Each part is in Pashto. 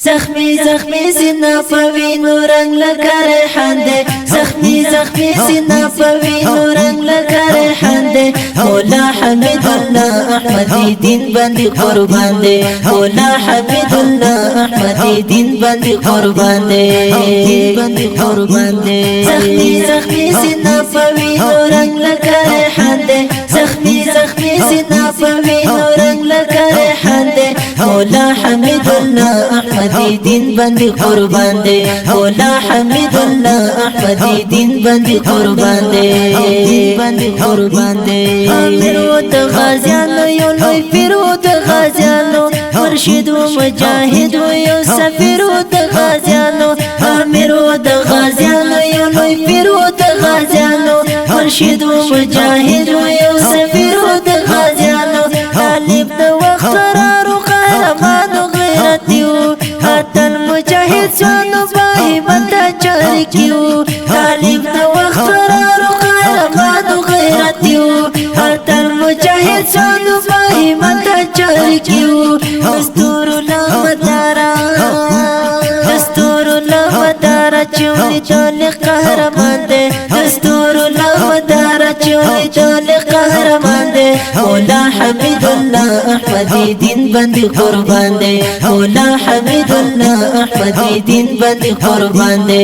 زخمی زخمی سینہ پوینو رنگ لگا ریحان دے زخمی زخمی سینہ پوینو رنگ لگا ریحان دے مولا حمید اللہ احمدی دین بندی قربان دے مولا حمید اللہ احمدی دین بندی قربان دے بندی قربان دے زخمی زخمی سینہ پوینو رنگ لگا ریحان دے زخمی زخمی سینہ پوینو رنگ لگا ریحان دے مولا حمید اللہ احمدی دین بندی قربان دے مولا حمید اللہ احمدی دین بندی قربان دے بندی قربان دے امیر و غازیانو یو لوی پیر و غازیانو مرشد و مجاہد و یو سفیر و غازیانو امیر و غازیانو یو لوی پیر و غازیانو مرشد و مجاہد و یو سفیر و غازیانو طالب د وخت قرار و قهرمانو غیرتیو اتل مجاہد سوانو باہی بندا چارکیو طالب د وخت قرار و قهرمانو غیرتیو اتل مجاہد سوانو باہی بندا چارکیو دستور لامدارا دستور لامدارا چولی دولق قهرمان دے دستور لامدارا چولی دولق قهرمان دے مولا حمید اللہ احمدی دین بندی قربان دے مولا حمید اللہ احمدی دین بندی قربان دے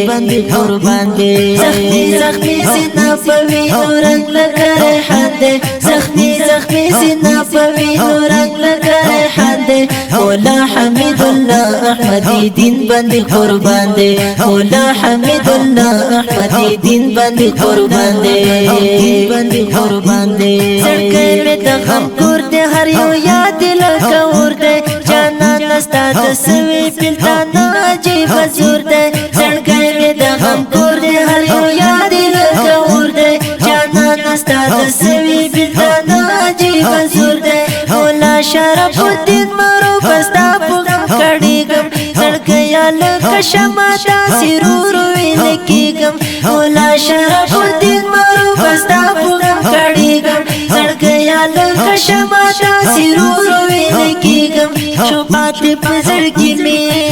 بندی قربان دے زخمی زخمی سینہ پوینو رنگ لگا ریحان دے زخمی زخمی سینہ پوینو رنگ لگا ریحان دے مولا حمید اللہ احمدی دین بندی قربان دے مولا حمید اللہ احمدی دین بندی قربان دے بندی قربان دے سڑکے میں دغم کور دے ہر یو یاد لکا اور دے جانا نستا دسوی پلتانا عجیب زور دے سڑکے میں دغم کور دے ہر یو یاد لکا اور دے جانا نستا دسوی پلتانا عجیب زور دے مولا شرف الدین مرو بستا پغم کڑی گم سڑکے یا لکا شماتا سرور ویلکی گم مولا شرف الدین مرو بستا پغم کڑی گم سڑکے یا لکا شماتا سرور ویلکی گم شپاتی پزرگی میں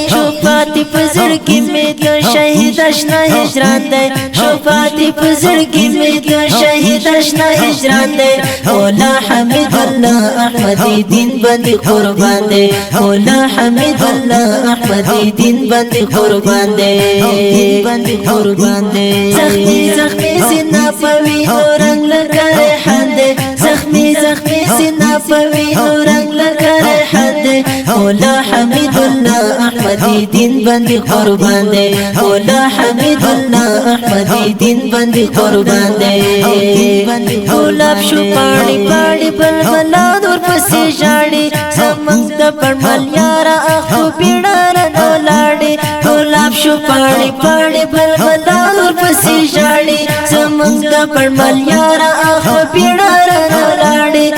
شپاتی پزرگی میں دو شہید اشنا ہجران دے شپاتی پزرگی میں دو شہید اشنا ہجران دے مولا حمید اللہ احمدی دین بندی قربان دے مولا حمید اللہ احمدی دین بندی قربان دے بندی قربان دے زخمی زخمی سینہ پوینو رنگ لگا ریحان دے زخمی زخمی سینہ پوینو رنگ لگا ریحان دے مولا حمید اللہ احمدی دین بندی قربان دے مولا حمید اللہ احمدی دین بندی قربان دے بندی گلاب شو پاڑی پاڑی بلبلا دور پسی جاڑی زمانگ دا پرمال یارا آخو بیڑارا نولاڑی گلاب شو پاڑی پاڑی بلبلا دور پسی جاڑی زمانگ دا پرمال یارا آخو بیڑارا نولاڑی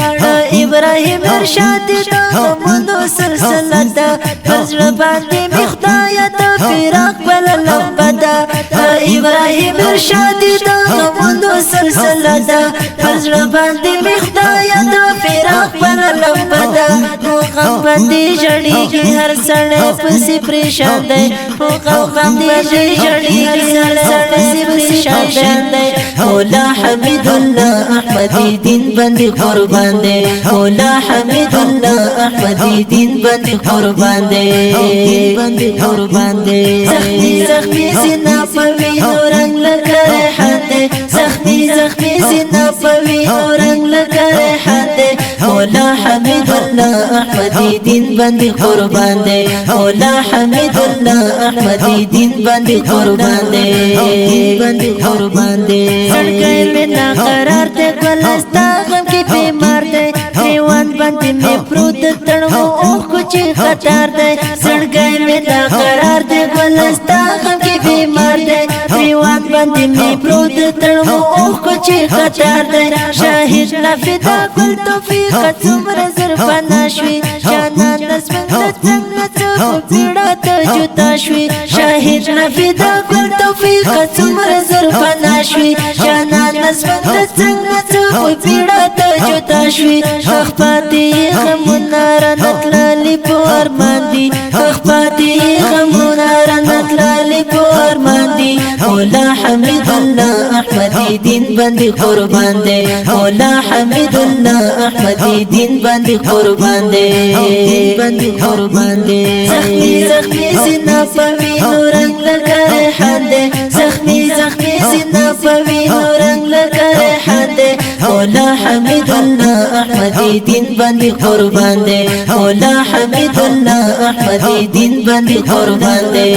ابراہیم ارشاد دا مندو سلسلتا فزر باندی مخدایتا فراق بلا لمبتا ابراہیم ارشاد دا مندو سلسلتا فزر باندی مخدایتا فراق بلا لمبتا غم باندی جڑی کی ہر سڑے پسی پریشان دے غم باندی جڑی کی ہر سڑے پسی پریشان دے مولا حمید اللہ احمدی دین بندی قربان دے مولا حمید اللہ احمدی دین بندی قربان دے بندی قربان دے زخمی زخمی سینہ پوینو رنگ لگا ریحان دے زخمی زخمی سینہ پوینو رنگ لگا ریحان دے مولا حمید اللہ احمدی دین بندی قربان دے مولا حمید اللہ احمدی دین بندی قربان دے بندی قربان دے سڑکے میں ناقرار دے گلستا غم کی بیمار دے دیوان بندی میں پرود تڑمو اوخ کچھ خطار دے سڑکے میں ناقرار دے گلستا غم کی بیمار دے دیوان بندی میں پرود تڑمو اوخ کچھ خطار دے شاہد نفیدہ کل توفیق سمر زرفانا شوی جانا نسمن نسمن څنګه څوک پیړه ته جوتا شوي شاهد نفیدا ګل توفیق څومره زر فنا شوي جانان نسبت څنګه څوک پیړه ته جوتا شوي خپاتې غمونه رنتللې په ارمان دي خپاتې غمونه رنتللې په ارمان دي مولا حمید الله احمدی دین باندې قربان دی مولا حمید الله احمدی دین باندې قربان دی زخمی زخمی سینا پوینو رنگ لکه ریحان دی زخمی زخمی سینا پوینو رنگ لکه ریحان دی مولا حمید الله احمدی دین باندې قربان دی مولا حمید الله احمدی دین باندې قربان دی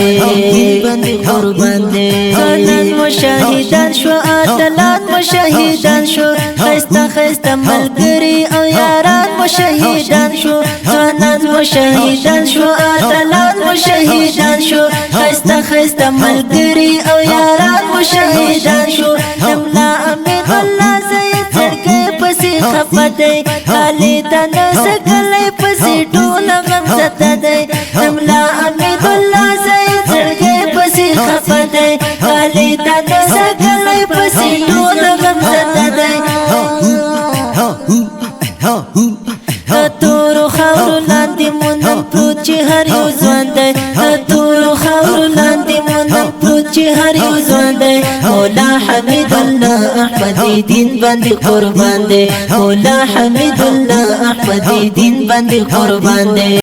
خانان مشاهدان شو اتلان مشاهدان شو خسته خسته ملګری او یاران مشاهدان شو خانان مشاهدان شو اتلان مشاهدان شو خسته خسته ملګری او یاران مشاهدان شو نملا امید الله زید زړګی پسې خفه دی خالی تنه سګلی پسې ټول غم زده دی نملا امید الله زید زړګی پسې خفه دی خالی تنه سګلی پسې ټول غم زده دی تورو خاورو لاندې مونږ پروت چې هر یو ځوان دی تورو خاورو لاندې مونږ پروت چې هر یو ځوان دی مولا حمید الله احمدی دین باندې قربان دی مولا حمید الله احمدی دین باندې قربان دی